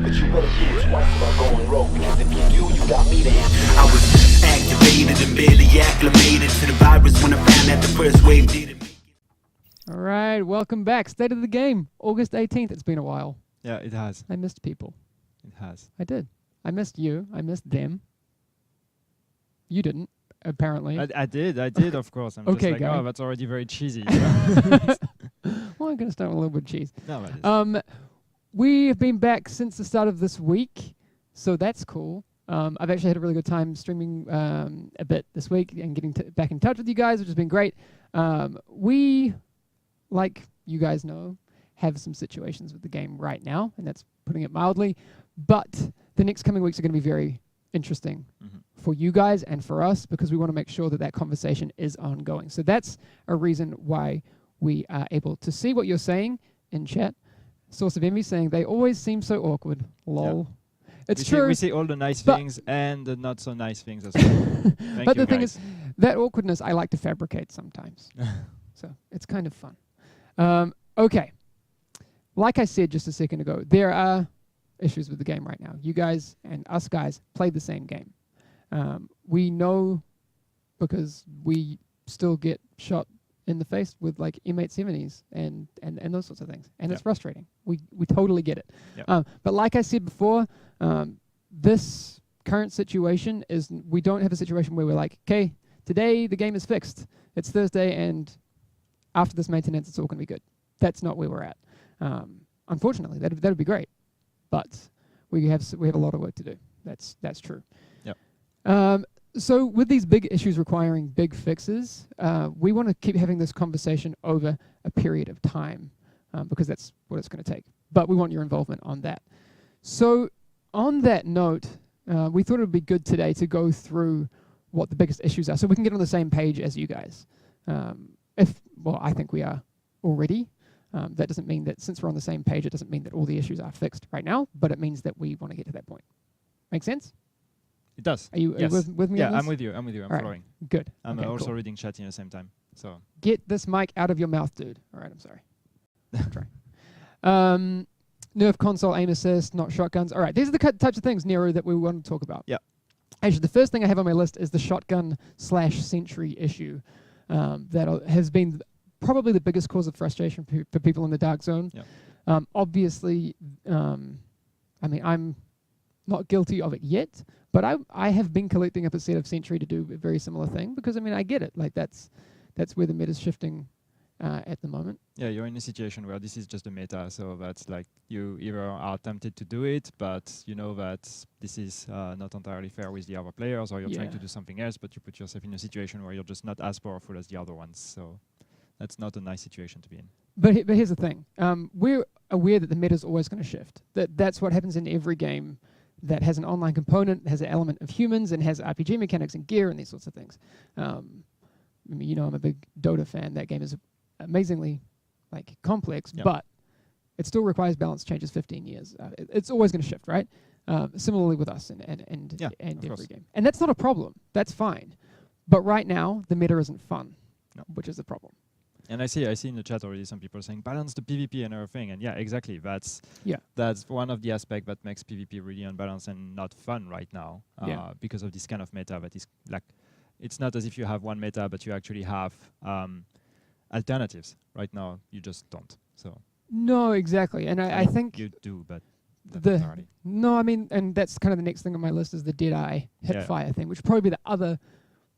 But you better think twice about going rogue, because if you do, you got me there. I was activated and barely acclimated to the virus when I found that the first wave didn't make it. All right, welcome back. State of the game, August 18th. It's been a while. Yeah, it has. I missed people. It has. I did. I missed you. I missed them. You didn't, apparently. I did, of course. I'm Okay, just like, Guy. oh, that's already very cheesy. Well, I'm going to start with a little bit of cheese. No, it is. We have been back since the start of this week, so that's cool. I've actually had a really good time streaming a bit this week and getting back in touch with you guys, which has been great. We, like you guys know, have some situations with the game right now, and that's putting it mildly. But the next coming weeks are going to be very interesting for you guys and for us, because we want to make sure that that conversation is ongoing. So that's a reason why we are able to see what you're saying in chat. Source of Envy saying they always seem so awkward. Lol. Yeah. It's we true. we see all the nice things and the not so nice things as well. But the thing is, that awkwardness I like to fabricate sometimes. So it's kind of fun. Okay. Like I said just a second ago, there are issues with the game right now. You guys and us guys play the same game. We know because we still get shot in the face with like M870s and those sorts of things. And it's frustrating. We totally get it. Yep. But like I said before, this current situation is we don't have a situation where we're like, okay, today the game is fixed. It's Thursday and after this maintenance it's all going to be good. That's not where we're at. Unfortunately, that'd be great. But we have a lot of work to do. That's true. Yep. So with these big issues requiring big fixes, we want to keep having this conversation over a period of time because that's what it's going to take. But we want your involvement on that. So on that note, we thought it would be good today to go through what the biggest issues are so we can get on the same page as you guys. Well, I think we are already. That doesn't mean that since we're on the same page, it doesn't mean that all the issues are fixed right now, but it means that we want to get to that point. Make sense? It does. Are you with me? Yeah, on this? I'm with you. I'm All following. Right. Good. I'm okay, also cool. reading chat at the same time. So Get this mic out of your mouth, dude. All right, I'm sorry. I'll try. Nerf console aim assist, not shotguns. All right, these are the types of things, Nero, that we want to talk about. Yeah. Actually, the first thing I have on my list is the shotgun/sentry issue that has been probably the biggest cause of frustration for people in the Dark Zone. Yeah. Obviously, I mean, I'm not guilty of it yet, but I have been collecting up a set of Sentry to do a very similar thing because, I mean, I get it. Like, that's where the meta's shifting at the moment. yeah, you're in a situation where this is just a meta, so that's like you either are tempted to do it, but you know that this is not entirely fair with the other players, or you're trying to do something else, but you put yourself in a situation where you're just not as powerful as the other ones. So that's not a nice situation to be in. But here's the thing. We're aware that the meta is always going to shift. That's what happens in every game that has an online component, has an element of humans, and has RPG mechanics and gear and these sorts of things. I mean, you know, I'm a big Dota fan. That game is amazingly like complex, but it still requires balance changes 15 years. It's always going to shift, right? Similarly with us and every game. And that's not a problem. That's fine. But right now, the meta isn't fun, which is the problem. And I see in the chat already some people saying balance the PvP and everything, and yeah, exactly. That's one of the aspects that makes PvP really unbalanced and not fun right now, because of this kind of meta that is like, it's not as if you have one meta, but you actually have alternatives. Right now, you just don't. So no, exactly, and I think you do, but no, I mean, and that's kind of the next thing on my list is the Deadeye hipfire thing, which would probably be the other.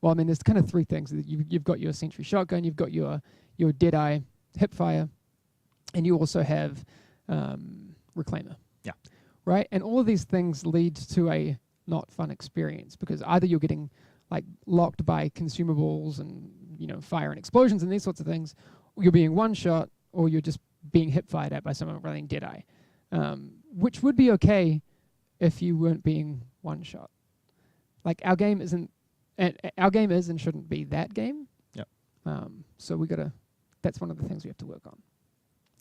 Well, I mean, there's kind of three things. You've got your Sentry shotgun, you've got your Deadeye hipfire, and you also have Reclaimer. Yeah. Right? And all of these things lead to a not fun experience because either you're getting like locked by consumables and, you know, fire and explosions and these sorts of things, or you're being one shot, or you're just being hip-fired at by someone running Deadeye, which would be okay if you weren't being one shot. Like, our game isn't. Our game is and shouldn't be that game. Yep. So that's one of the things we have to work on.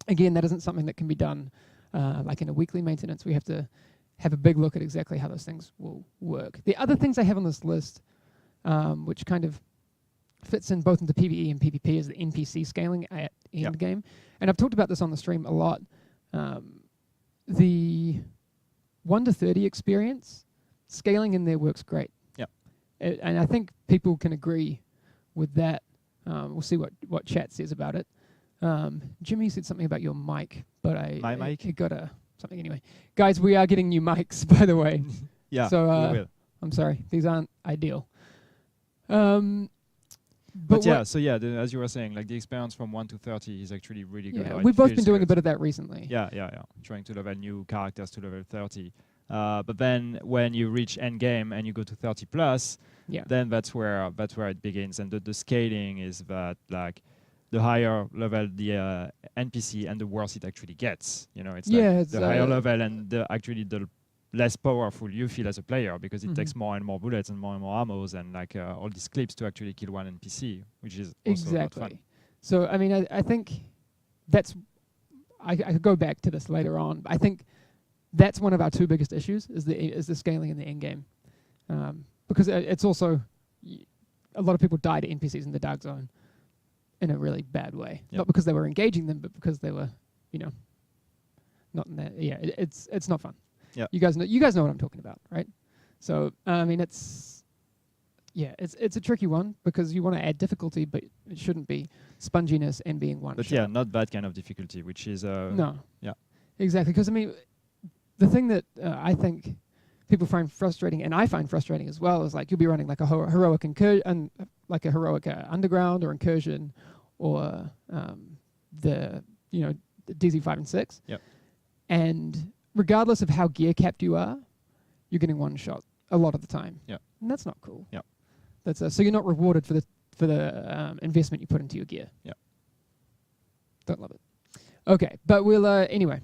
Again, that isn't something that can be done like in a weekly maintenance. We have to have a big look at exactly how those things will work. The other things I have on this list, which kind of fits in both into PvE and PvP, is the NPC scaling at end game. And I've talked about this on the stream a lot. 1 to 30 experience, scaling in there works great. Yep. And I think people can agree with that. We'll see what chat says about it. Jimmy said something about your mic, but My mic? it got something anyway. Guys, we are getting new mics, by the way. Yeah, So we will. I'm sorry, these aren't ideal. But yeah, so yeah, as you were saying, like the experience from 1 to 30 is actually really good. Yeah, It we've both been feels doing a good. bit of that recently. Yeah. Trying to level new characters to level 30. But then when you reach end game and you go to 30 plus, Yeah. then that's where it begins. And the scaling is that like the higher level the NPC and the worse it actually gets. You know, it's Yeah, like it's, the higher level and the less powerful you feel as a player, because it Mhm. takes more and more bullets and more ammos and like all these clips to actually kill one NPC, which is also Exactly. not fun. So I mean, I think that's. I could go back to this later on. I think that's one of our two biggest issues is the scaling in the end game, because it's also a lot of people die to NPCs in the dark zone in a really bad way. Yep. Not because they were engaging them, but because they were, not in that. Yeah, it's not fun. Yep. You guys know what I'm talking about, right? So I mean, it's a tricky one because you want to add difficulty, but it shouldn't be sponginess and being one. But yeah, not that kind of difficulty, which is No. Yeah. Exactly, because I mean, the thing that I think people find frustrating, and I find frustrating as well, is like you'll be running like a heroic incursion, like a heroic underground or incursion, or the DZ5 and 6. Yep. And regardless of how gear capped you are, you're getting one shot a lot of the time. Yep. And that's not cool. Yep. That's so you're not rewarded for the investment you put into your gear. Yep. Don't love it. Okay, but we'll anyway.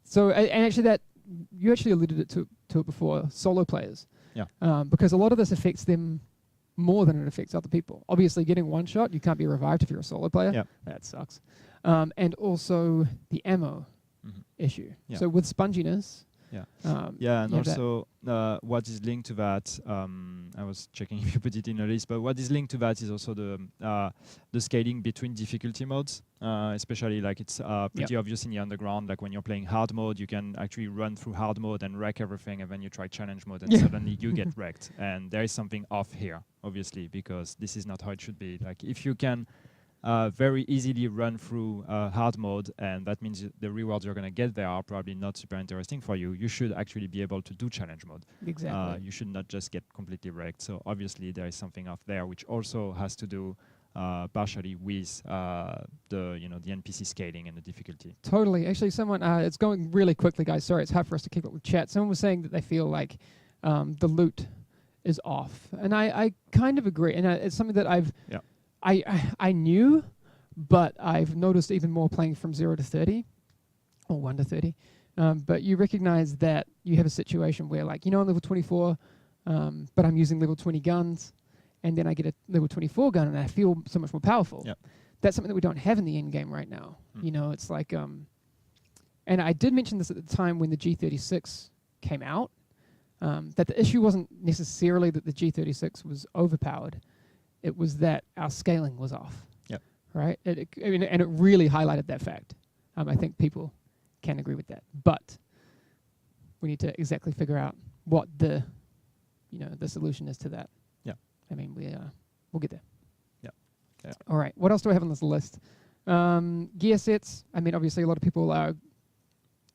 So and actually that you actually alluded to it before, solo players. Yeah. Because a lot of this affects them more than it affects other people. Obviously, getting one shot, you can't be revived if you're a solo player. Yep. That sucks. And also the ammo issue. Yeah. So with sponginess. Yeah. And Also what is linked to that, I was checking if you put it in a list, but what is linked to that is also the scaling between difficulty modes, especially like it's pretty obvious in the underground. Like when you're playing hard mode, you can actually run through hard mode and wreck everything, and then you try challenge mode and suddenly you get wrecked. And there is something off here, obviously, because this is not how it should be. Like if you can very easily run through hard mode, and that means the rewards you're going to get there are probably not super interesting for you. You should actually be able to do challenge mode. Exactly. You should not just get completely wrecked. So obviously there is something off there, which also has to do partially with the NPC scaling and the difficulty. Totally. Actually, someone, it's going really quickly, guys. Sorry, it's hard for us to keep up with chat. Someone was saying that they feel like the loot is off. And I kind of agree. And it's something that I knew, but I've noticed even more playing from 0 to 30, or 1 to 30. But you recognize that you have a situation where, like, I'm level 24, but I'm using level 20 guns, and then I get a level 24 gun, and I feel so much more powerful. Yep. That's something that we don't have in the end game right now. It's like, and I did mention this at the time when the G36 came out, that the issue wasn't necessarily that the G36 was overpowered. It was that our scaling was off. Yep. Right? And it really highlighted that fact. I think people can agree with that. But we need to exactly figure out what the solution is to that. Yeah. I mean, we'll get there. Yeah. All right. What else do I have on this list? Gear sets. I mean, obviously, a lot of people are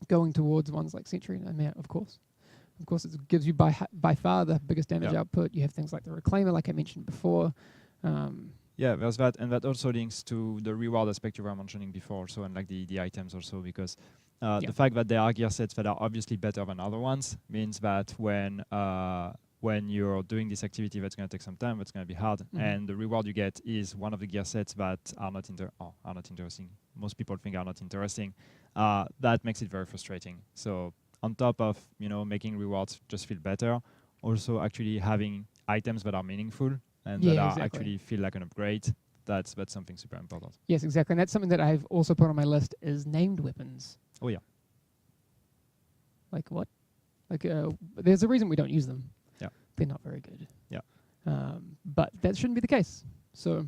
going towards ones like Sentry. I mean, of course, it gives you by far the biggest damage output. You have things like the Reclaimer, like I mentioned before. Yeah, there's that, and that also links to the reward aspect you were mentioning before, also, and like the items also, because the fact that there are gear sets that are obviously better than other ones means that when you're doing this activity that's going to take some time, that's going to be hard, and the reward you get is one of the gear sets that are not interesting. Most people think are not interesting. That makes it very frustrating. So on top of making rewards just feel better, also actually having items that are meaningful and that are actually feel like an upgrade. That's something super important. Yes, exactly, and that's something that I've also put on my list is named weapons. Oh yeah. Like what? Like there's a reason we don't use them. Yeah. They're not very good. Yeah. But that shouldn't be the case. So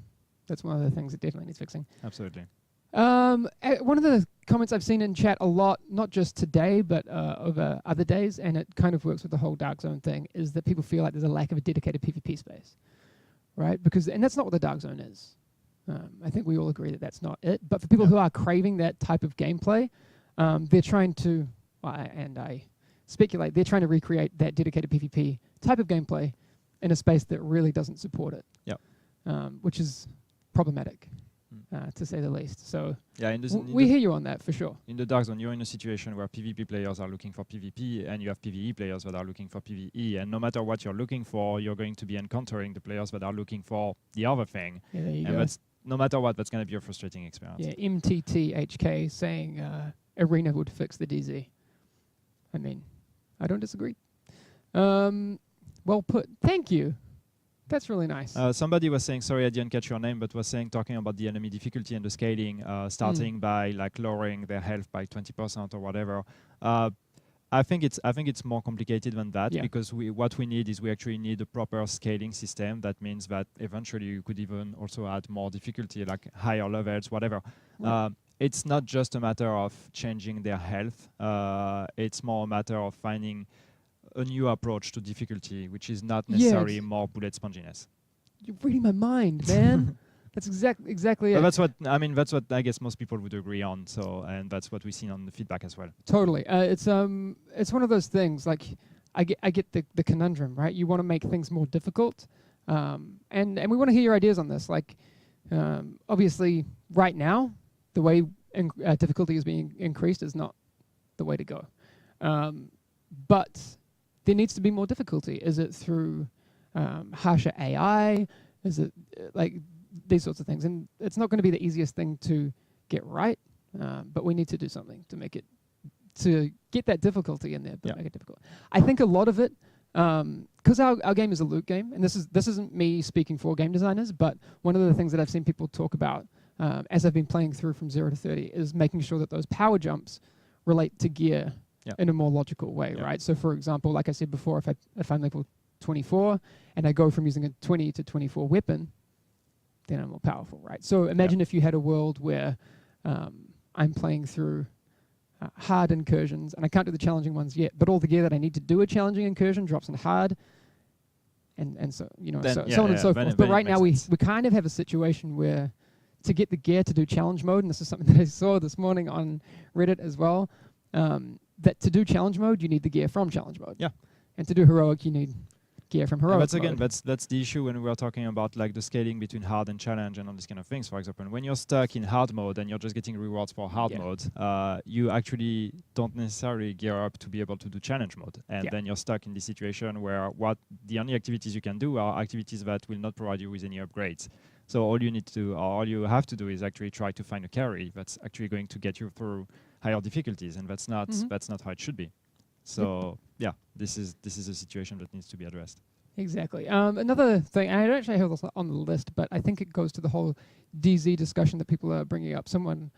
that's one of the things that definitely needs fixing. Absolutely. One of the comments I've seen in chat a lot, not just today, but over other days, and it kind of works with the whole Dark Zone thing, is that people feel like there's a lack of a dedicated PvP space, right? And that's not what the Dark Zone is. I think we all agree that that's not it. But for people who are craving that type of gameplay, they're trying to, and I speculate, they're trying to recreate that dedicated PvP type of gameplay in a space that really doesn't support it, which is problematic. To say the least. So yeah, we hear you on that for sure. In the Dark Zone, you're in a situation where PvP players are looking for PvP, and you have PvE players that are looking for PvE. And no matter what you're looking for, you're going to be encountering the players that are looking for the other thing. Yeah, there you and go. That's, no matter what, that's going to be a frustrating experience. Yeah, MTTHK saying Arena would fix the DZ. I mean, I don't disagree. Well put. Thank you. That's really nice. Somebody was saying, sorry I didn't catch your name, but was saying, talking about the enemy difficulty and the scaling, starting by like lowering their health by 20% or whatever. I think it's more complicated than that, because what we need is we actually need a proper scaling system. That means that eventually you could even also add more difficulty, like higher levels, whatever. It's not just a matter of changing their health. It's more a matter of finding a new approach to difficulty, which is not necessarily more bullet sponginess. You're reading my mind, man. That's exactly it. But that's what I guess most people would agree on. So, and that's what we've seen on the feedback as well. Totally. It's one of those things. Like, I get the conundrum, right? You want to make things more difficult, and we want to hear your ideas on this. Like, obviously, right now, the way difficulty is being increased is not the way to go. But there needs to be more difficulty. Is it through harsher AI? Is it like these sorts of things? And it's not going to be the easiest thing to get right, but we need to do something to make it, to get that difficulty in there, but make it difficult. I think a lot of it, because our game is a loot game, and this isn't me speaking for game designers, but one of the things that I've seen people talk about as I've been playing through from 0 to 30 is making sure that those power jumps relate to gear in a more logical way, right? So for example, like I said before, if I'm level 24 and I go from using a 20 to 24 weapon, then I'm more powerful, right? So imagine if you had a world where I'm playing through hard incursions, and I can't do the challenging ones yet, but all the gear that I need to do a challenging incursion drops in hard, and so, you know, so on and so forth. But right now we kind of have a situation where to get the gear to do challenge mode, and this is something that I saw this morning on Reddit as well, that to do challenge mode, you need the gear from challenge mode. Yeah. And to do heroic, you need gear from heroic mode. That's the issue when we're talking about like the scaling between hard and challenge and all these kind of things. For example, when you're stuck in hard mode and you're just getting rewards for hard mode, you actually don't necessarily gear up to be able to do challenge mode. And then you're stuck in this situation where the only activities you can do are activities that will not provide you with any upgrades. So all you need to, or all you have to do is actually try to find a carry that's actually going to get you through higher difficulties, and that's not how it should be. So this is a situation that needs to be addressed. Exactly. Another thing, and I don't actually have this on the list, but I think it goes to the whole DZ discussion that people are bringing up. Someone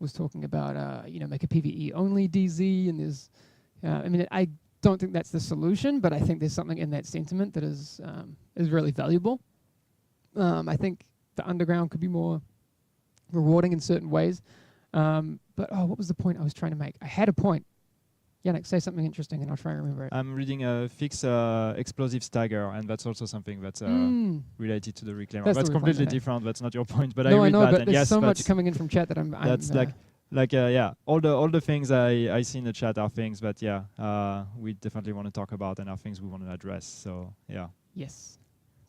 was talking about, make a PVE only DZ, and there's, I don't think that's the solution, but I think there's something in that sentiment that is really valuable. I think the underground could be more rewarding in certain ways. But what was the point I was trying to make? I had a point. Yannick, say something interesting and I'll try and remember it. I'm reading a fix explosive stagger, and that's also something that's related to the reclaimer. That's completely different. That's not your point, but I know, but there's so much coming in from chat that I'm all the things I see in the chat are things that we definitely want to talk about and are things we want to address. So yes.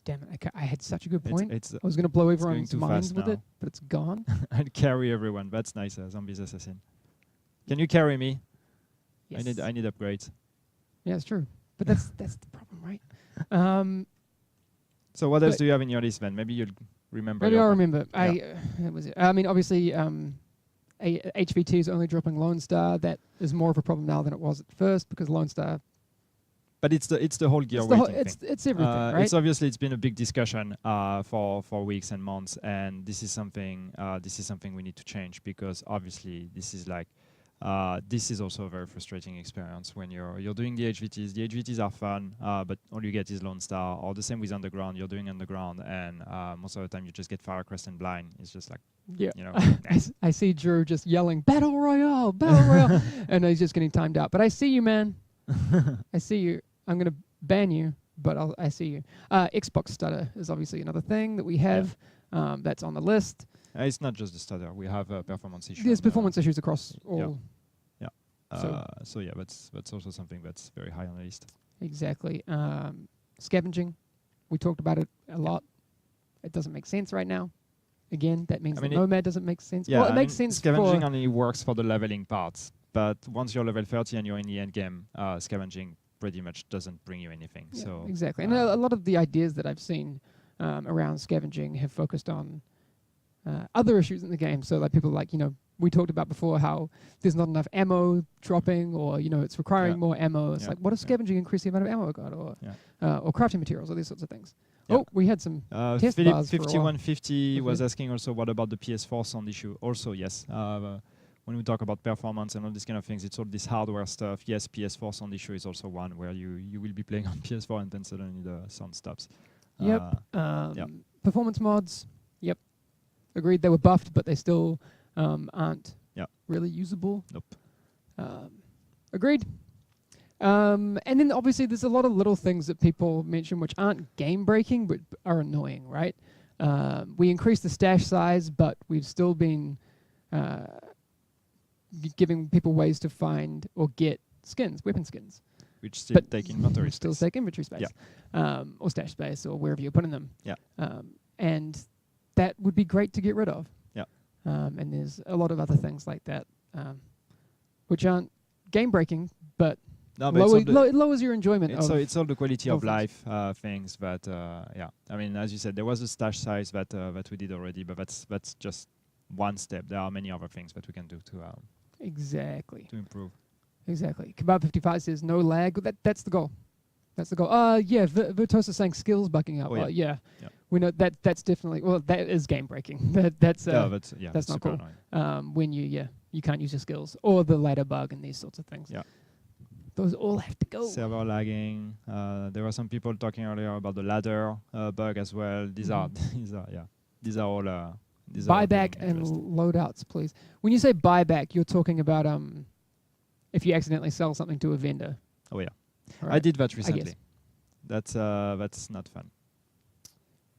Damn it, I had such a good point. I was going to blow everyone's minds with it, but it's gone. I'd carry everyone. That's nice, Zombies Assassin. Can you carry me? Yes. I need upgrades. Yeah, it's true. But that's the problem, right? So what else do you have in your list, then? Maybe you'll remember. Maybe I'll remember. Obviously, HVT is only dropping Lone Star. That is more of a problem now than it was at first, because Lone Star... But it's the whole gear weighting thing. It's everything, right? It's been a big discussion for weeks and months, and this is something we need to change, because obviously this is like this is also a very frustrating experience when you're doing the HVTs. The HVTs are fun, but all you get is Lone Star. Or the same with Underground. You're doing Underground, and most of the time you just get Fire Crest and Blind. It's just like, Yeah. you know. I see Drew just yelling, Battle Royale, Battle Royale, and he's just getting timed out. But I see you, man. I see you. I'm going to ban you, but I see you. Xbox Stutter is obviously another thing that we have that's on the list. It's not just the stutter. We have performance issues. There's performance issues across all. Yeah. So yeah, that's also something that's very high on the list. Exactly. Scavenging. We talked about it a lot. It doesn't make sense right now. Again, that means that Nomad doesn't make sense. Yeah, well, it makes sense. Scavenging only works for the leveling parts, but once you're level 30 and you're in the end game, scavenging pretty much doesn't bring you anything. Yeah, so exactly. And a lot of the ideas that I've seen around scavenging have focused on other issues in the game. So like people like, we talked about before how there's not enough ammo dropping, or it's requiring more ammo. It's like, what if scavenging increase the amount of ammo I got, or crafting materials, or these sorts of things. Yeah. Oh, we had some test Philip bars 5150 was asking also, what about the PS4 sound issue? Also, yes. When we talk about performance and all these kind of things, it's all this hardware stuff. Yes, PS4 sound issue is also one where you will be playing on PS4 and then suddenly the sound stops. Yep. Performance mods. Yep. Agreed. They were buffed, but they still aren't really usable. Nope. Agreed. And then obviously there's a lot of little things that people mention which aren't game breaking but are annoying, right? We increased the stash size, but we've still been giving people ways to find or get skins, weapon skins. Which still take inventory space. Still take inventory space. Or stash space, or wherever you're putting them. Yeah. And that would be great to get rid of. Yeah. And there's a lot of other things like that, which aren't game breaking, but it lowers your enjoyment. It's all the quality of life things. But I mean, as you said, there was a stash size that we did already, but that's just one step. There are many other things that we can do to improve. Exactly. Kebab 55 says no lag. That's the goal. That's the goal. Yeah. Virtuoso saying skills bucking up. Yeah. We know that's definitely that is game breaking. That's not cool. When you can't use your skills or the ladder bug and these sorts of things. Yeah. Those all have to go. Server lagging. There were some people talking earlier about the ladder bug as well. These are all. Buyback and loadouts, please. When you say buyback, you're talking about if you accidentally sell something to a vendor. Oh yeah, right. I did that recently. That's not fun.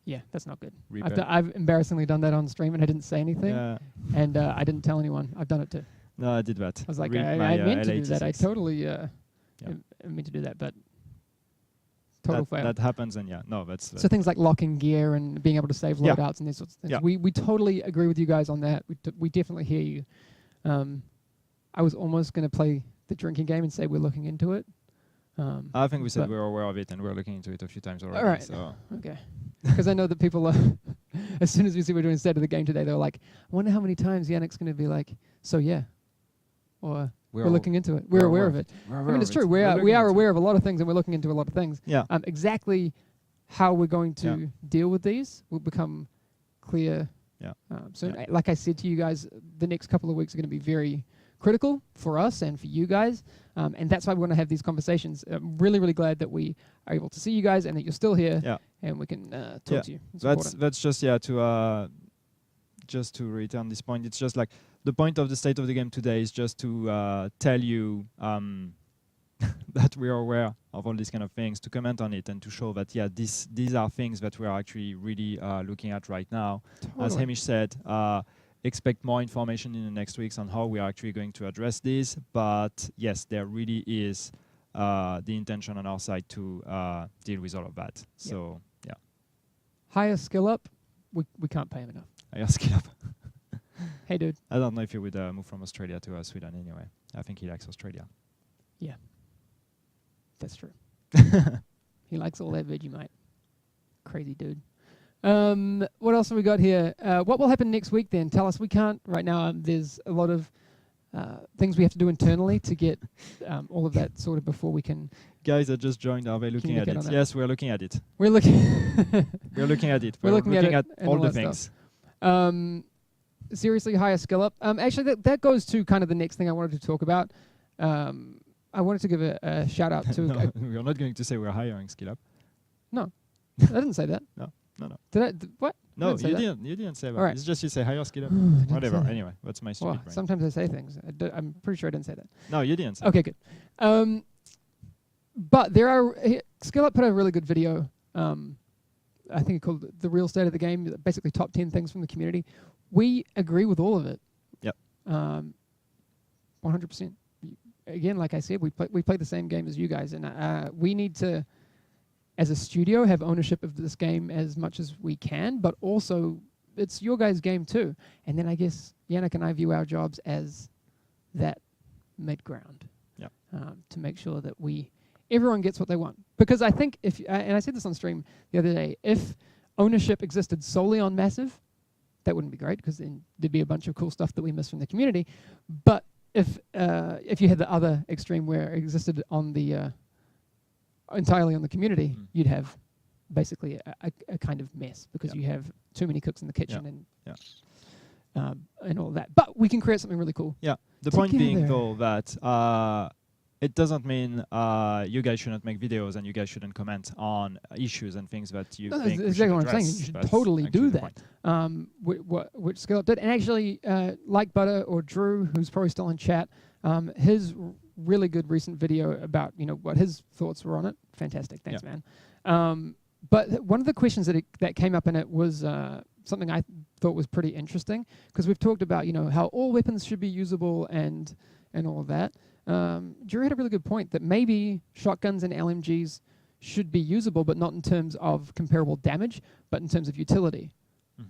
Yeah, that's not good. I've embarrassingly done that on stream and I didn't say anything. Yeah. And I didn't tell anyone. I've done it too. No, I did that. I was like, I meant to do that. I totally I meant to do that, but total fail. That happens, and that's so things like locking gear and being able to save loadouts and these sorts of things. Yeah. We totally agree with you guys on that. We definitely hear you. I was almost going to play the drinking game and say we're looking into it. I think we said we're aware of it and we're looking into it a few times already. All right. So. Okay. Because I know that people are, as soon as we see we're doing State of the Game today, they're like, I wonder how many times Yannick's going to be like, so yeah. Or we're looking into it. We're aware of it. I mean, it's true. We are aware of a lot of things and we're looking into a lot of things. Yeah. Exactly how we're going to deal with these will become clear soon. Like I said to you guys, the next couple of weeks are going to be very critical for us and for you guys. And that's why we want to have these conversations. I'm really, really glad that we are able to see you guys and that you're still here and we can talk to you. That's just to return this point. It's just like the point of the State of the Game today is just to tell you that we are aware of all these kind of things, to comment on it and to show that, these are things that we are actually really looking at right now. Totally. As Hamish said, expect more information in the next weeks on how we are actually going to address this. But yes, there really is the intention on our side to deal with all of that. Yep. So, higher skill up, we can't pay him enough. Higher skill up. Hey, dude. I don't know if he would move from Australia to Sweden anyway. I think he likes Australia. Yeah. That's true. He likes all that Vegemite. Crazy dude. What else have we got here? What will happen next week then? Tell us. We can't right now. There's a lot of things we have to do internally to get all of that sorted before we can. Guys that just joined, are they looking at it? Yes, we're looking at it. We're looking. We're looking at it. We're looking at all the things. seriously higher skill up. Actually, that goes to kind of the next thing I wanted to talk about. I wanted to give a shout out to. No, we're not going to say we're hiring skill up. No, I didn't say that. No. Did I? What? No, didn't say that. You didn't say that. Alright. It's just you say higher skill up. Didn't Whatever. say that. Anyway, that's my stupid Well, brain. sometimes I say things. I'm pretty sure I didn't say that. No, you didn't say Okay, good. But there are Skill Up put a really good video. I think called The Real State of the Game, basically top 10 things from the community. We agree with all of it. Yep. 100%. Again, like I said, we play the same game as you guys, and we need to, as a studio, have ownership of this game as much as we can, but also it's your guys' game too. And then I guess Yannick and I view our jobs as that mid-ground. Yep. To make sure that everyone gets what they want. Because I think if, and I said this on stream the other day, if ownership existed solely on Massive, that wouldn't be great, because then there'd be a bunch of cool stuff that we miss from the community. But if you had the other extreme where it existed on the entirely on the community, you'd have basically a kind of mess, because you have too many cooks in the kitchen and all that. But we can create something really cool. Yeah. The point being, Together. though, that it doesn't mean you guys shouldn't make videos and you guys shouldn't comment on issues and things that you No, think that's we should exactly what I'm saying. address. You should That's totally actually do the that. point. Which Skill Up did. And actually, like Butter or Drew, who's probably still in chat, his really good recent video about what his thoughts were on it. Fantastic. Thanks, man. But one of the questions that came up in it was something I thought was pretty interesting, because we've talked about how all weapons should be usable and all of that. Drew had a really good point that maybe shotguns and LMGs should be usable, but not in terms of comparable damage, but in terms of utility,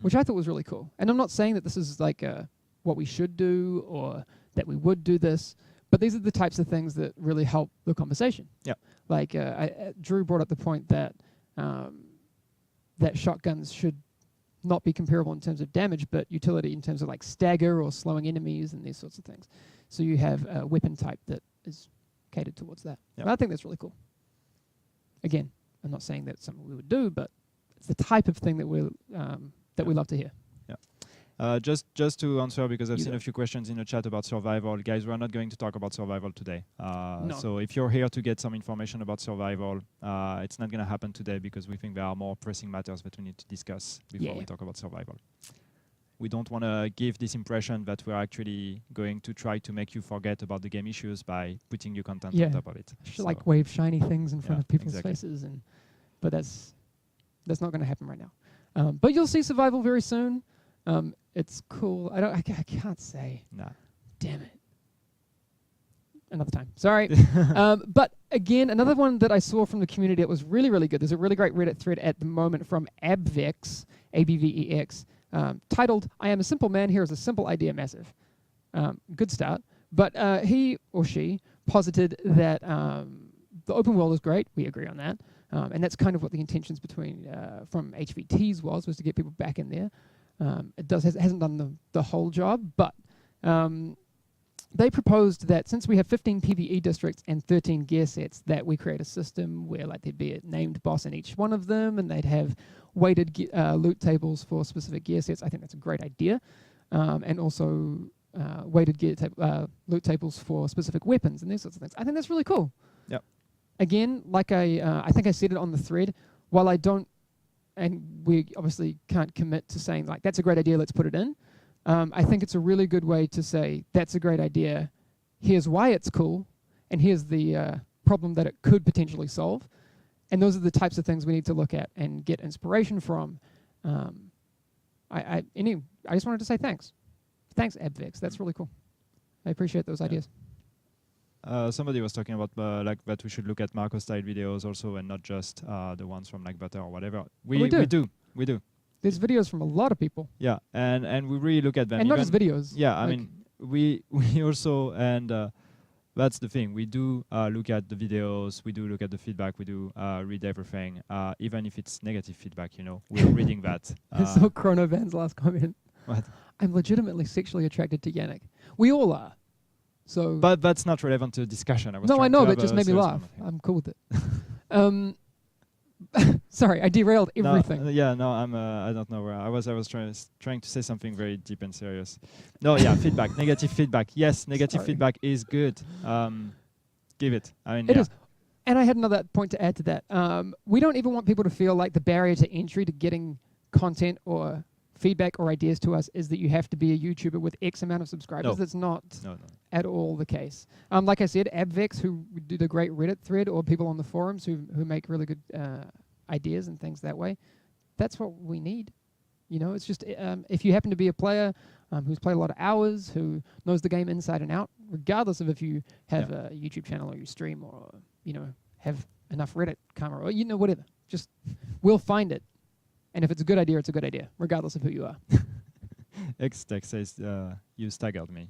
which I thought was really cool. And I'm not saying that this is like what we should do or that we would do this, but these are the types of things that really help the conversation. Yeah. Like Drew brought up the point that that shotguns should not be comparable in terms of damage, but utility in terms of like stagger or slowing enemies and these sorts of things. So you have a weapon type that is catered towards that. Yep. And I think that's really cool. Again, I'm not saying that's something we would do, but it's the type of thing that we love to hear. Just to answer, because I've You seen go. a few questions in the chat about survival. Guys, we're not going to talk about survival today. No. So if you're here to get some information about survival, it's not going to happen today, because we think there are more pressing matters that we need to discuss before we talk about survival. We don't want to give this impression that we're actually going to try to make you forget about the game issues by putting new content on top of it. Like wave shiny things in front of people's exactly. faces, but that's not going to happen right now. But you'll see survival very soon. It's cool. I can't say. Nah. Damn it. Another time. Sorry. But again, another one that I saw from the community that was really, really good. There's a really great Reddit thread at the moment from Abvex, ABVEX, titled, "I am a simple man. Here is a simple idea, Massive." Good start. But he or she posited that the open world is great. We agree on that. And that's kind of what the intentions from HVTs was to get people back in there. It hasn't done the whole job, but they proposed that since we have 15 PVE districts and 13 gear sets, that we create a system where there'd be a named boss in each one of them, and they'd have weighted loot tables for specific gear sets. I think that's a great idea. And also weighted loot tables for specific weapons and these sorts of things. I think that's really cool. Yep. Again, like I think I said it on the thread, while I don't, and we obviously can't commit to saying that's a great idea, let's put it in. I think it's a really good way to say, that's a great idea, here's why it's cool, and here's the problem that it could potentially solve. And those are the types of things we need to look at and get inspiration from. I just wanted to say thanks. Thanks, Abvex. That's really cool. I appreciate those ideas. Somebody was talking about that we should look at Marco style videos also, and not just the ones from Butter or whatever. We do. There's videos from a lot of people. Yeah, and we really look at them. And not just videos. Yeah, I mean, we also, and that's the thing. We do look at the videos. We do look at the feedback. We do read everything, even if it's negative feedback. We're reading that. So Chronovan's last comment. What? I'm legitimately sexually attracted to Yannick. We all are. So. But that's not relevant to the discussion. I know, but it just made me laugh. I'm cool with it. Sorry, I derailed No, everything. yeah, no, I don't know where I was. I was trying to say something very deep and serious. No, yeah, feedback, negative feedback. Yes, negative Sorry. feedback is good. Give it. I mean, It yeah. is. And I had another point to add to that. We don't even want people to feel like the barrier to entry to getting content or feedback or ideas to us is that you have to be a YouTuber with X amount of subscribers. No. That's not No. at all the case. Like I said, Abvex, who do the great Reddit thread, or people on the forums who make really good ideas and things that way, that's what we need. You know, it's just if you happen to be a player who's played a lot of hours, who knows the game inside and out, regardless of if you have a YouTube channel or you stream or, you know, have enough Reddit karma or, you know, whatever. Just, we'll find it. And if it's a good idea, it's a good idea, regardless of who you are. Xtech says you staggered me.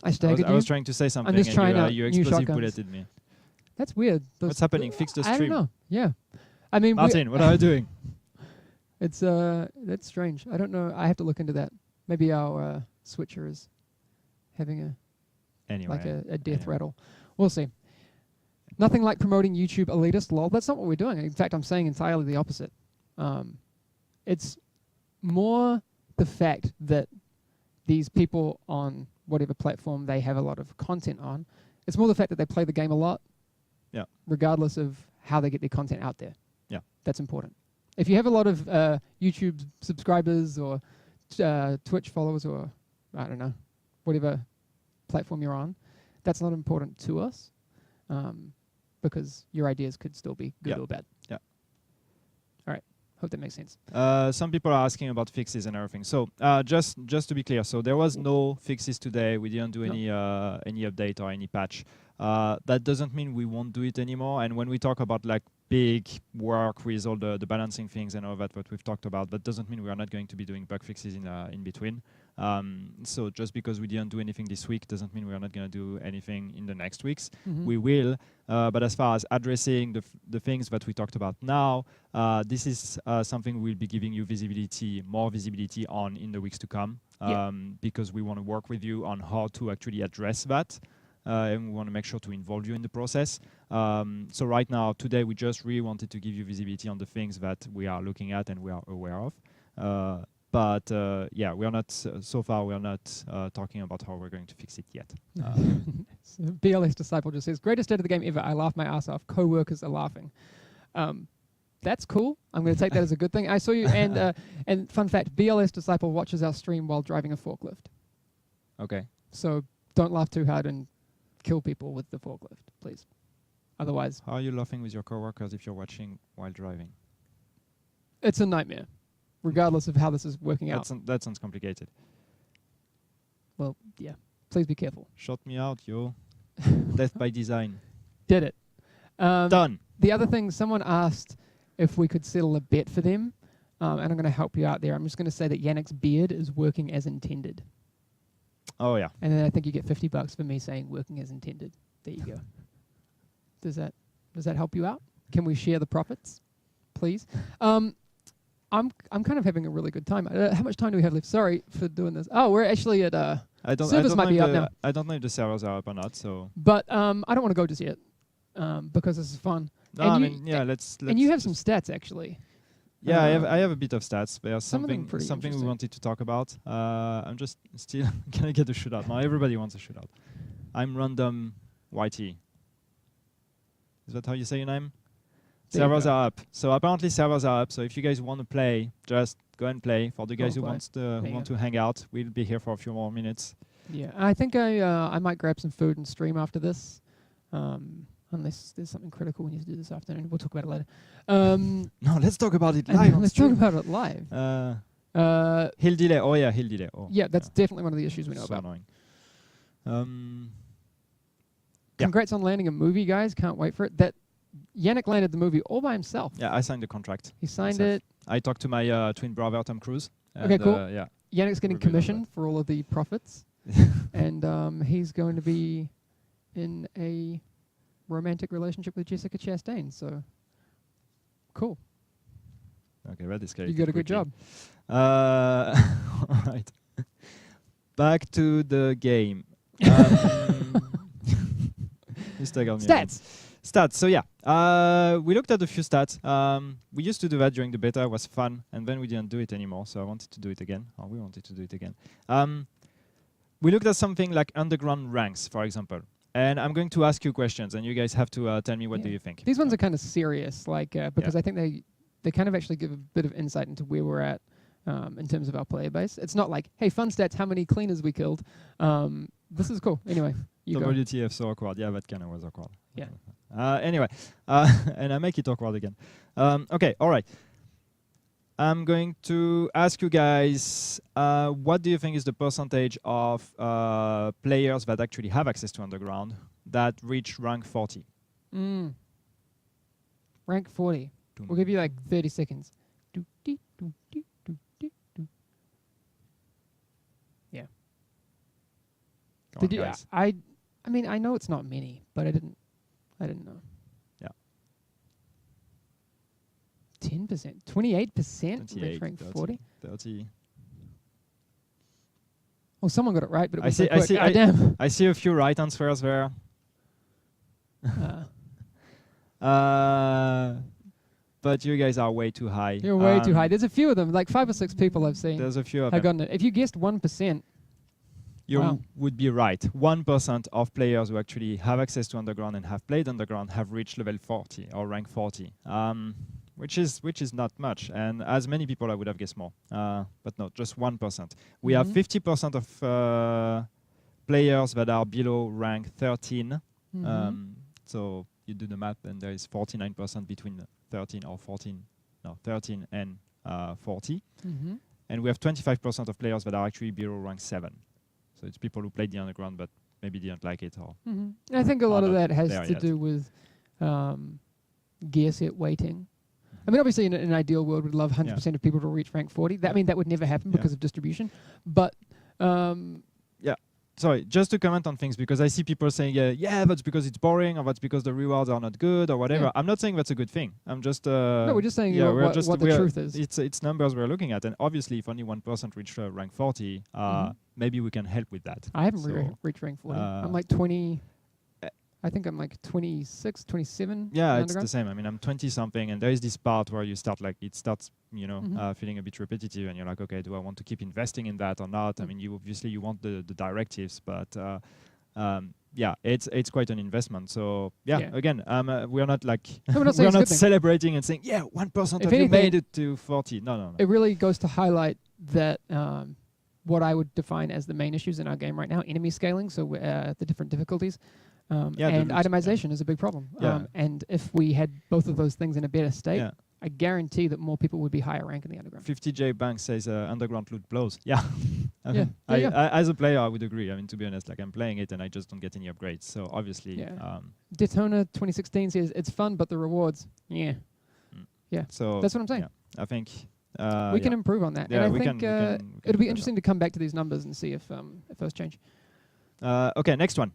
I staggered I was you. trying to say something, just and trying out you new explosive shotguns. bulleted me. That's weird. What's happening? Fix the I stream. don't know. Yeah. I mean, Martin, what are you doing? it's that's strange. I don't know. I have to look into that. Maybe our switcher is having Anyway, like a death rattle. We'll see. Nothing like promoting YouTube elitist lol. That's not what we're doing. In fact, I'm saying entirely the opposite. It's more the fact that these people on whatever platform they have a lot of content on, it's more the fact that they play the game a lot, regardless of how they get their content out there. Yeah. That's important. If you have a lot of YouTube subscribers or Twitch followers or, I don't know, whatever platform you're on, that's not important to us because your ideas could still be good or bad. Yeah. All right. Hope that makes sense. Some people are asking about fixes and everything. So just to be clear, so there was no fixes today. We didn't do any update or any patch. That doesn't mean we won't do it anymore. And when we talk about like big work with all the balancing things and all that what we've talked about, that doesn't mean we are not going to be doing bug fixes in between. So just because we didn't do anything this week doesn't mean we are not going to do anything in the next weeks. Mm-hmm. We will, but as far as addressing the things that we talked about now, this is something we'll be giving you more visibility on in the weeks to come, because we want to work with you on how to actually address that. And we want to make sure to involve you in the process. So right now, today, we just really wanted to give you visibility on the things that we are looking at and we are aware of. But yeah, we are not, so far, we are not talking about how we're going to fix it yet. So BLS Disciple just says, greatest state of the game ever. I laugh my ass off. Co-workers are laughing. That's cool. I'm going to take that as a good thing. I saw you, and fun fact, BLS Disciple watches our stream while driving a forklift. Okay. So don't laugh too hard and kill people with the forklift, please. Otherwise, how are you laughing with your coworkers if you're watching while driving? It's a nightmare, regardless of how this is working out. That sounds complicated. Well, yeah. Please be careful. Shot me out, yo. Death by design. Did it. Done. The other thing, someone asked if we could settle a bet for them, and I'm going to help you out there. I'm just going to say that Yannick's beard is working as intended. Oh, yeah. And then I think you get $50 for me saying working as intended. There you go. Does that help you out? Can we share the profits, please? I'm kind of having a really good time. How much time do we have left? Sorry for doing this. Oh, we're actually at servers might be up now. I don't know if the servers are up or not. So, but I don't want to go just yet because this is fun. No, I mean, yeah, let's. And you have some stats actually. Yeah, I have a bit of stats. There's something we wanted to talk about. I'm just still gonna get a shootout now. Everybody wants a shootout. I'm random YT. Is that how you say your name? Servers are up. So apparently servers are up. So if you guys want to play, just go and play. For the guys who want to hang out, we'll be here for a few more minutes. Yeah, I think I might grab some food and stream after this. Unless there's something critical we need to do this afternoon. We'll talk about it later. No, let's talk about it live. Let's talk about it live. Hill delay. Oh, yeah, hill delay. Oh, yeah, that's definitely one of the issues we know so about. Annoying. Congrats on landing a movie, guys. Can't wait for it. That Yannick landed the movie all by himself. Yeah, I signed the contract. He signed it. I talked to my twin brother, Tom Cruise. Okay, cool. Yeah. Yannick's getting commission for all of the profits. And he's going to be in a romantic relationship with Jessica Chastain. So, cool. Okay, that is scary. You got a good job. All right. Back to the game. Stats. Stats. So yeah, we looked at a few stats. We used to do that during the beta. It was fun, and then we didn't do it anymore. So I wanted to do it again. Or we wanted to do it again. We looked at something like underground ranks, for example. And I'm going to ask you questions, and you guys have to tell me what do you think. These ones are kind of serious, like because I think they kind of actually give a bit of insight into where we're at in terms of our player base. It's not like, hey, fun stats, how many cleaners we killed. This is cool. Anyway, you go. WTF so awkward. Yeah, that kind of was awkward. Yeah. Anyway, and I make it awkward again. Okay, all right. I'm going to ask you guys, what do you think is the percentage of players that actually have access to Underground that reach rank 40? Rank 40. We'll give you like 30 seconds. Yeah. Did you? I mean, I know it's not many, but I didn't know. Yeah. 10%, 28% reach rank 40. 30. Oh, someone got it right, but it was I so quick. Damn. I see a few right answers there. But you guys are way too high. You're way too high. There's a few of them, like 5 or 6 people I've seen. There's a few of have them. gotten it. If you guessed 1%, you would be right. 1% of players who actually have access to Underground and have played Underground have reached level 40 or rank 40, which is not much. And as many people, I would have guessed more. But no, just 1%. We have 50% of players that are below rank 13. So you do the math, and there is 49% between 13 and 40. And we have 25% of players that are actually below rank 7. So it's people who played the Underground but maybe didn't like it. Or I think a lot of that has to do with gear set weighting. I mean, obviously, in an ideal world, we'd love 100% of people to reach rank 40. I mean, that would never happen because of distribution. But sorry, just to comment on things, because I see people saying, yeah, that's because it's boring, or that's because the rewards are not good, or whatever. Yeah. I'm not saying that's a good thing. I'm just... no, we're just saying what the truth is. It's numbers we're looking at. And obviously, if only 1% reach rank 40, maybe we can help with that. I haven't reached rank 40. I'm like 20... I think I'm like 26, 27. Yeah, it's the same. I mean, I'm 20-something, and there is this part where you start, like, it starts, feeling a bit repetitive, and you're like, okay, do I want to keep investing in that or not? I mean, you obviously you want the directives, but yeah, it's quite an investment. So again, we're not like we're not celebrating and saying, 1% of you made it to 40. No. It really goes to highlight that what I would define as the main issues in our game right now: enemy scaling, so the different difficulties. And itemization is a big problem. And if we had both of those things in a better state, I guarantee that more people would be higher rank in the Underground. 50J Bank says Underground loot blows. Yeah. I as a player, I would agree. I mean, to be honest, like I'm playing it and I just don't get any upgrades. So obviously... Daytona 2016 says, it's fun, but the rewards, Yeah. So that's what I'm saying. Yeah, I think... we can improve on that. Yeah, and I think it'll be interesting to come back to these numbers and see if those change. Okay, next one.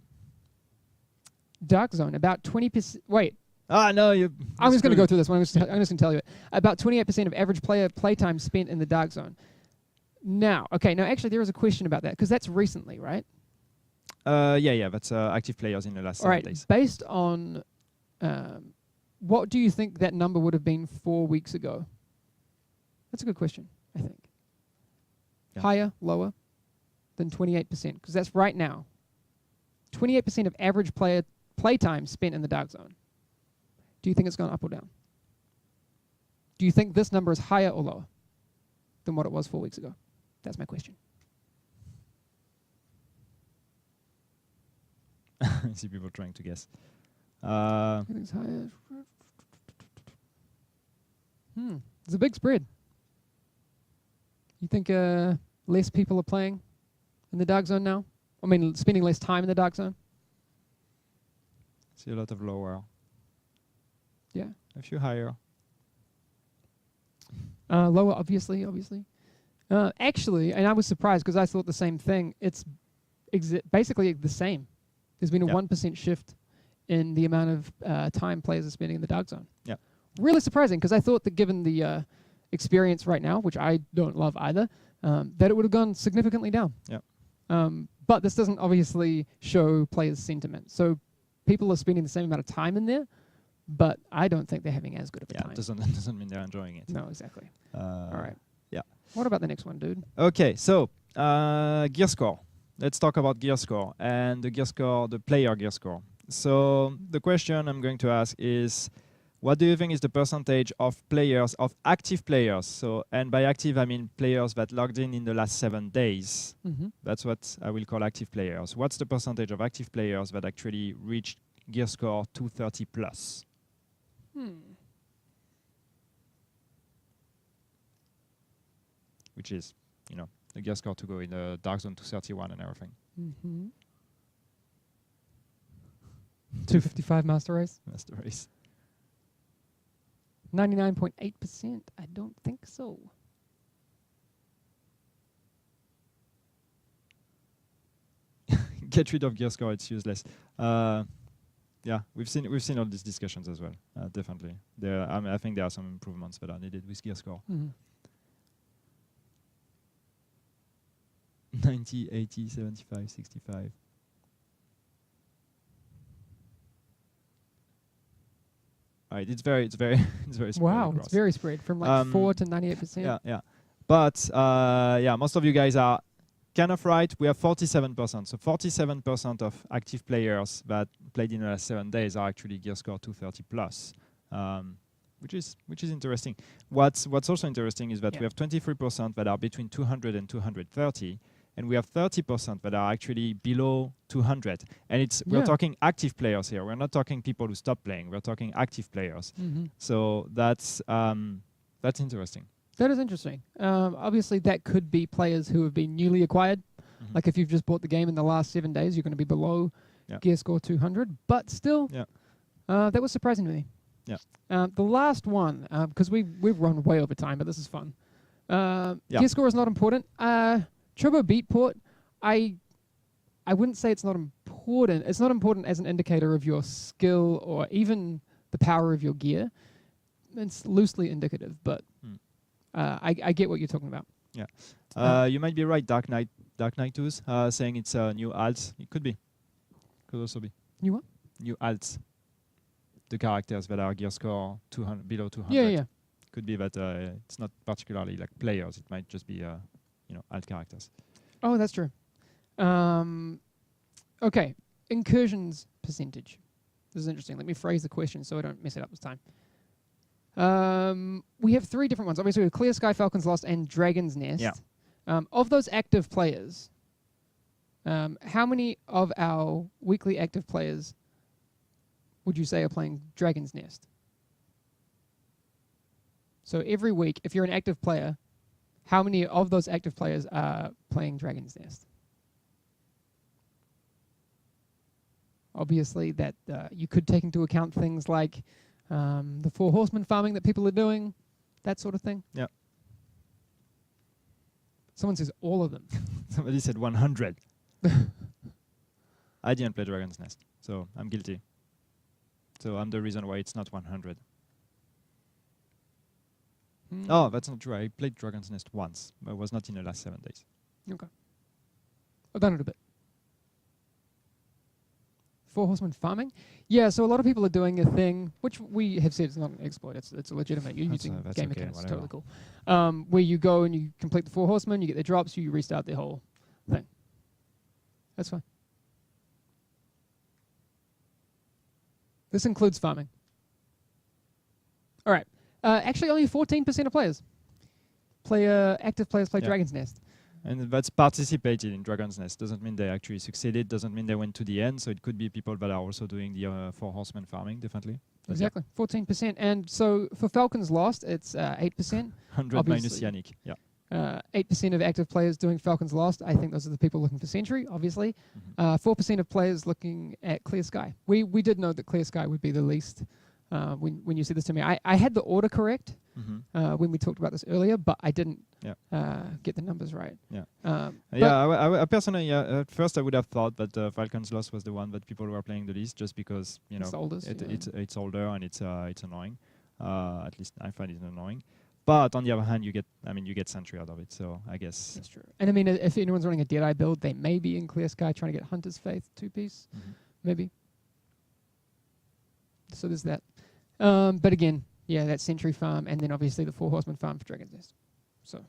Dark Zone, about 20%. Wait. No, I'm just going to go through this one. I'm just going to tell you it. About 28% of average player playtime spent in the Dark Zone. Now, actually, there is a question about that, because that's recently, right? That's active players in the last 7 days. Based on what do you think that number would have been 4 weeks ago? That's a good question, I think. Yeah. Higher, lower than 28%, because that's right now. 28% of average player playtime spent in the Dark Zone. Do you think it's gone up or down? Do you think this number is higher or lower than what it was 4 weeks ago? That's my question. I see people trying to guess. I think it's higher. It's a big spread. You think less people are playing in the Dark Zone now? I mean, spending less time in the Dark Zone? See a lot of lower. Yeah. A few higher. Lower, obviously. Actually, and I was surprised because I thought the same thing. It's basically the same. There's been a 1% shift in the amount of time players are spending in the Dark Zone. Yeah. Really surprising, because I thought that given the experience right now, which I don't love either, that it would have gone significantly down. Yeah. But this doesn't obviously show players' sentiment. So people are spending the same amount of time in there, but I don't think they're having as good of a Yeah, time. it doesn't mean they're enjoying it. No, exactly. All right. Yeah. What about the next one, dude? Okay, so gear score. Let's talk about gear score and the gear score, the player gear score. So the question I'm going to ask is, what do you think is the percentage of players, of active players? So, and by active, I mean players that logged in the last 7 days. Mm-hmm. That's what I will call active players. What's the percentage of active players that actually reached gear score 230 plus? Which is, you know, the gear score to go in the Dark Zone 231 and everything. Mm-hmm. 255 Master Race. Master Race. 99.8%. I don't think so. Get rid of gear score; it's useless. Yeah, we've seen all these discussions as well. Definitely, I think there are some improvements that are needed with gear score. Mm-hmm. 90, 80, 75, 65. Right, it's very spread Wow, across. it's very spread from like 4 to 98%. Yeah. But yeah, most of you guys are kind of right. We have 47%. So 47% of active players that played in the last 7 days are actually gear score 230 plus, which is interesting. What's also interesting is that we have 23% that are between 200 and 230. And we have 30% that are actually below 200. And we're talking active players here. We're not talking people who stop playing. We're talking active players. Mm-hmm. So that's interesting. That is interesting. Obviously, that could be players who have been newly acquired. Mm-hmm. Like if you've just bought the game in the last 7 days, you're going to be below gear score 200. But still, that was surprising to me. Yeah. The last one, because we've run way over time, but this is fun. Gear score is not important. Turbo beat port, I wouldn't say it's not important. It's not important as an indicator of your skill or even the power of your gear. It's loosely indicative, but I get what you're talking about. Yeah, you might be right. Dark Knight 2's saying it's new alts. It could be. Could also be. New what? New alts. The characters that are gear score 200 below 200. Yeah. Could be that it's not particularly like players. It might just be alt characters. Oh, that's true. Okay, incursions percentage. This is interesting. Let me phrase the question so I don't mess it up this time. We have 3 different ones. Obviously, we have Clear Sky, Falcon's Lost, and Dragon's Nest. Yeah. Of those active players, how many of our weekly active players would you say are playing Dragon's Nest? So every week, if you're an active player, how many of those active players are playing Dragon's Nest? Obviously, that you could take into account things like the 4 horsemen farming that people are doing, that sort of thing. Yeah. Someone says all of them. Somebody said 100. I didn't play Dragon's Nest, so I'm guilty. So I'm the reason why it's not 100. Oh, that's not true. I played Dragon's Nest once, but it was not in the last 7 days. Okay. I've done it a bit. 4 horsemen farming? Yeah, so a lot of people are doing a thing, which we have said is not an exploit, it's a legitimate. You're using game mechanics, it's totally cool. Where you go and you complete the 4 horsemen, you get their drops, you restart the whole thing. That's fine. This includes farming. All right. Actually, only 14% of players active players play Dragon's Nest. And that's participated in Dragon's Nest. Doesn't mean they actually succeeded. Doesn't mean they went to the end. So it could be people that are also doing the 4 horsemen farming, definitely. But exactly, 14%. And so for Falcon's Lost, it's 8%. 100 minus Yannick. Yeah. 8% of active players doing Falcon's Lost. I think those are the people looking for Sentry, obviously. 4% of players looking at Clear Sky. We did know that Clear Sky would be the least. When you said this to me, I had the order correct when we talked about this earlier, but I didn't get the numbers right. I personally, at first I would have thought that Falcon's Lost was the one that people were playing the least, just because it's oldest, it's older and it's annoying. At least I find it annoying. But on the other hand, you get Sentry out of it, so I guess that's true. And I mean, if anyone's running a Deadeye build, they may be in Clear Sky trying to get Hunter's Faith 2-piece, maybe. So there's that. But again, yeah, that Sentry farm, and then obviously the 4 Horsemen farm for Dragon's Nest. So,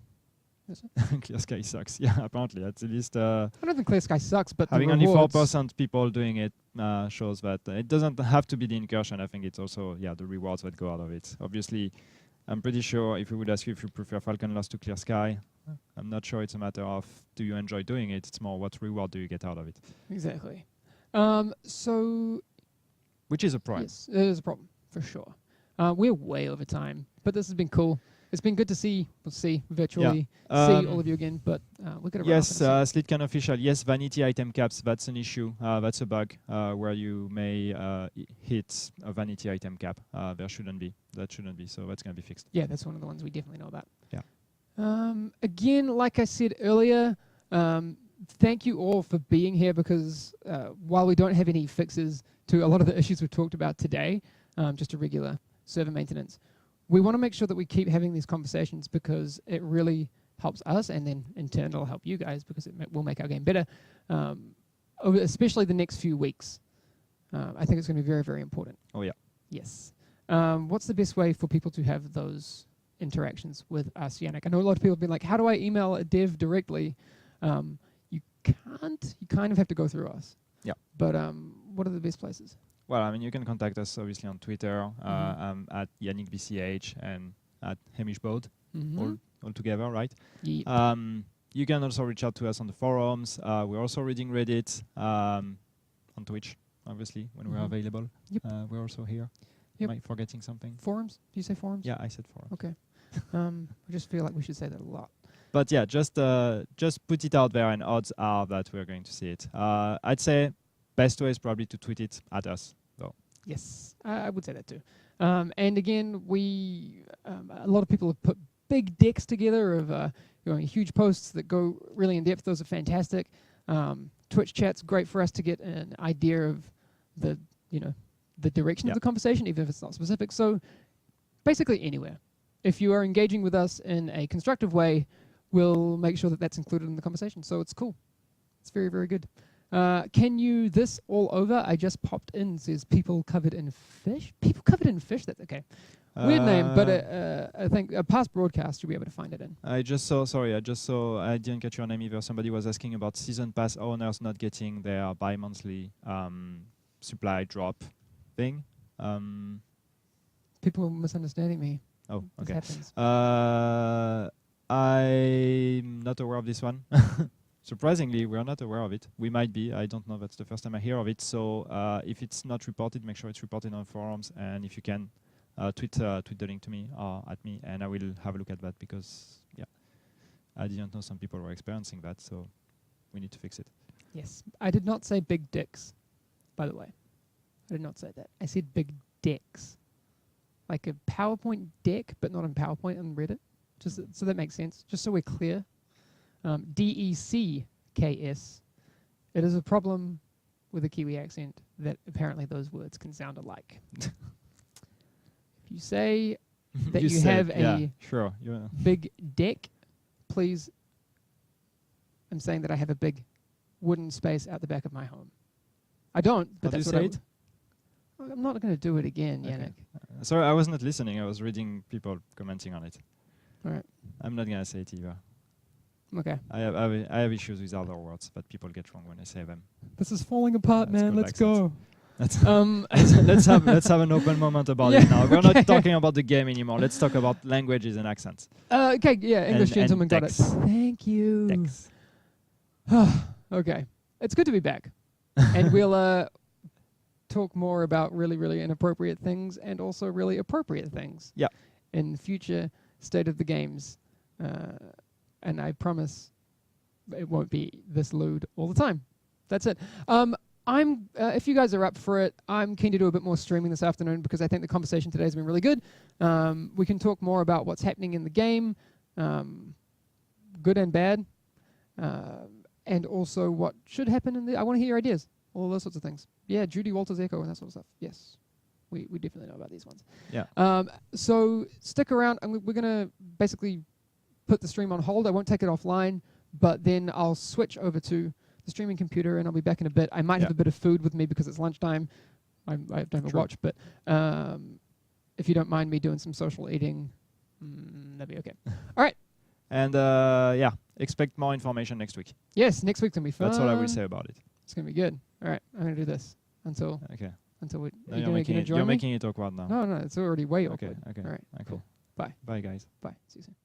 that's it. Clear Sky sucks. Yeah, apparently at least I don't think Clear Sky sucks, but having the only rewards, 4% people doing it shows that it doesn't have to be the incursion. I think it's also the rewards that go out of it. Obviously, I'm pretty sure if we would ask you if you prefer Falcon Lost to Clear Sky, I'm not sure it's a matter of do you enjoy doing it. It's more what reward do you get out of it. Exactly. So, Which is a problem. yes, it is a problem for sure. We're way over time, but this has been cool. It's been good to see virtually, see all of you again, but we're going to Yes, Slitcan official. Yes, vanity item caps. That's an issue. That's a bug where you may hit a vanity item cap. There shouldn't be. That shouldn't be. So that's going to be fixed. Yeah, that's one of the ones we definitely know about. Yeah. Again, like I said earlier, thank you all for being here because while we don't have any fixes to a lot of the issues we've talked about today, just a regular server maintenance, we want to make sure that we keep having these conversations because it really helps us, and then in turn it'll help you guys because it will make our game better, especially the next few weeks. I think it's going to be very, very important. Oh, yeah. Yes. What's the best way for people to have those interactions with us, Yannick? I know a lot of people have been like, how do I email a dev directly? You can't. You kind of have to go through us. Yeah. But what are the best places? Well, I mean, you can contact us obviously on Twitter at YannickBCH and at Hamish Bode, all together, right? Yeah. You can also reach out to us on the forums. We're also reading Reddit on Twitch, obviously, when we're available. Yep. We're also here. Yep. Am I forgetting something? Forums? Do you say forums? Yeah, I said forums. Okay. I just feel like we should say that a lot. But yeah, just put it out there, and odds are that we're going to see it. I'd say best way is probably to tweet it at us, though. Yes, I would say that too. And again, we a lot of people have put big decks together of huge posts that go really in depth. Those are fantastic. Twitch chat's great for us to get an idea of the direction of the conversation, even if it's not specific. So basically anywhere. If you are engaging with us in a constructive way, we'll make sure that that's included in the conversation. So it's cool. It's very, very good. Can you this all over? I just popped in, says people covered in fish. People covered in fish, that's okay. Weird name, but I think a past broadcast you'll be able to find it in. I didn't catch your name either. Somebody was asking about season pass owners not getting their bi-monthly supply drop thing. People misunderstanding me. Oh, This okay. happens. I'm not aware of this one. Surprisingly, we're not aware of it. We might be. I don't know. That's the first time I hear of it. So if it's not reported, make sure it's reported on forums. And if you can, tweet the link to me or at me, and I will have a look at that because, I didn't know some people were experiencing that. So we need to fix it. Yes. I did not say big dicks, by the way. I did not say that. I said big decks. Like a PowerPoint deck, but not in PowerPoint on Reddit. Just so that makes sense. Just so we're clear. DECKS. It is a problem with a Kiwi accent that apparently those words can sound alike. If you say that you have a big deck, please. I'm saying that I have a big wooden space out the back of my home. I don't, but How do that's you what say I it? I'm not going to do it again, Okay. Yannick. Sorry, I was not listening. I was reading people commenting on it. All right. I'm not going to say it either. Okay. I have issues with other words that people get wrong when I say them. This is falling apart, That's man. good Let's go. Let's have an open moment about it now. We're not talking about the game anymore. Let's talk about languages and accents. Okay, yeah, English And gentleman got it. decks. Thank you. Decks. Okay. It's good to be back. And we'll talk more about really, really inappropriate things and also really appropriate things. Yeah. In future State of the Games. And I promise it won't be this lewd all the time. That's it. If you guys are up for it, I'm keen to do a bit more streaming this afternoon because I think the conversation today has been really good. We can talk more about what's happening in the game, good and bad, and also what should happen in the. I want to hear your ideas, all those sorts of things. Yeah, Judy Walters Echo and that sort of stuff. Yes, we definitely know about these ones. Yeah. So stick around. We're gonna basically put the stream on hold. I won't take it offline, but then I'll switch over to the streaming computer and I'll be back in a bit. I might have a bit of food with me because it's lunchtime. I don't have a watch, but if you don't mind me doing some social eating, that'd be okay. All right. And yeah, expect more information next week. Yes, next week's gonna be fun. That's all I will say about it. It's gonna be good. All right, I'm gonna do this until Okay. we. No, You're you're making it awkward now. No, it's already way awkward. Okay. All right. Okay. Cool. Bye. Bye, guys. Bye. See you soon.